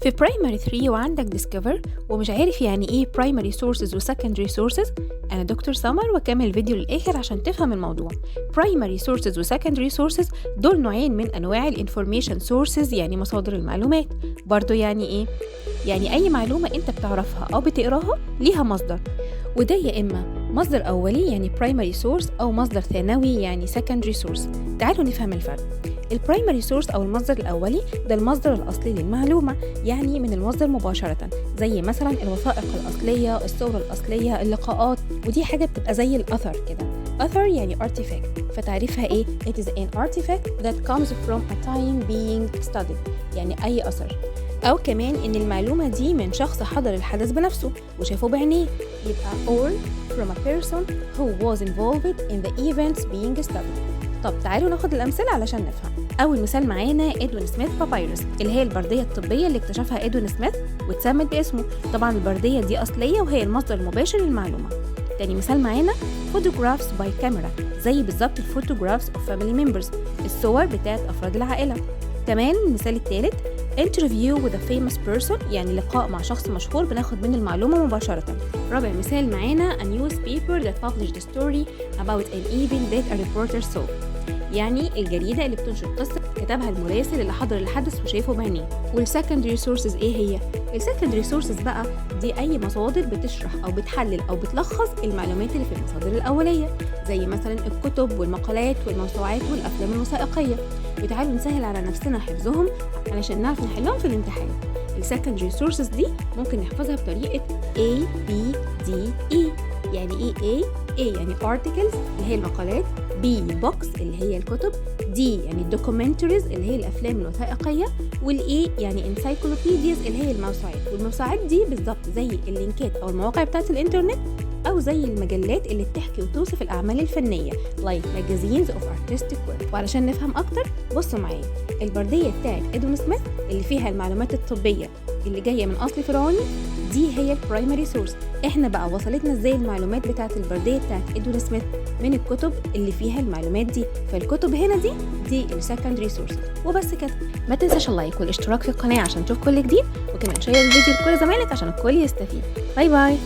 في برايمري 3 وعندك ديسكفر ومش عارف يعني ايه برايمري سورسز وسكندري سورسز، انا دكتور سمر وكمل الفيديو للاخر عشان تفهم الموضوع. برايمري سورسز وسكندري سورسز دول نوعين من انواع الانفورميشن سورسز، يعني مصادر المعلومات. برضو يعني ايه؟ يعني اي معلومه انت بتعرفها او بتقراها ليها مصدر، وده يا اما مصدر اولي يعني برايمري سورس او مصدر ثانوي يعني سكندري سورس. تعالوا نفهم الفرق. البرايمري سورس او المصدر الاولي ده المصدر الاصلي للمعلومه، يعني من المصدر مباشره، زي مثلا الوثائق الاصليه، الصور الاصليه، اللقاءات، ودي حاجه بتبقى زي الاثر كده. اثر يعني artifact، فتعريفها ايه؟ it is an artifact that comes from a time being studied، يعني اي اثر. أو كمان إن المعلومة دي من شخص حضر الحدث بنفسه وشافه بعينيه، يبقى all from a person who was involved in the events being studied. طب تعالوا ناخد الأمثلة علشان نفهم. أول مثال معانا إدوين سميث بابايروس، اللي هي البردية الطبية اللي اكتشفها إدوين سميث واتسمت باسمه. طبعا البردية دي أصلية وهي المصدر المباشر للمعلومة. تاني مثال معانا photographs by camera، زي بالظبط photographs of family members، الصور بتاعت أفراد العائلة. كمان المثال الثالث interview with a famous person، يعني لقاء مع شخص مشهور بناخد منه المعلومة مباشرة. رابع مثال معانا a newspaper that published a story about an event that a reporter saw، يعني الجريدة اللي بتنشر قصة كتبها المراسل اللي حضر الحدث وشايفه بعينيه. والسكندري سورسز ايه هي؟ السكندري سورسز بقى دي اي مصادر بتشرح او بتحلل او بتلخص المعلومات اللي في المصادر الاولية، زي مثلا الكتب والمقالات والموسوعات والافلام الوثائقية. وتعالوا نسهل على نفسنا حفظهم علشان نعرف نحلهم في الامتحان. السكندري سورسز دي ممكن نحفظها بطريقة A B D E. يعني ايه A؟ A يعني articles اللي هي المقالات، B books اللي هي الكتب، D يعني documentaries اللي هي الأفلام الوثائقية، والE يعني encyclopedias اللي هي الموسوعات. والموسوعات دي بالظبط زي اللينكات أو المواقع بتاعت الإنترنت، أو زي المجلات اللي بتحكي وتوصف الأعمال الفنية like magazines of artistic work. وعلشان نفهم أكتر بصوا معايا، البردية بتاعت إدوين سميث اللي فيها المعلومات الطبية اللي جاية من أصل فرعوني دي هي البرايمري سورس. احنا بقى وصلتنا ازاي المعلومات بتاعت البردية بتاعت إدوين سميث؟ من الكتب اللي فيها المعلومات دي، فالكتب هنا دي السكندري سورس. وبس كده. ما تنساش اللايك والاشتراك في القناة عشان تشوف كل جديد، وكمان شير الفيديو لكل زمايلك عشان الكل يستفيد. باي باي.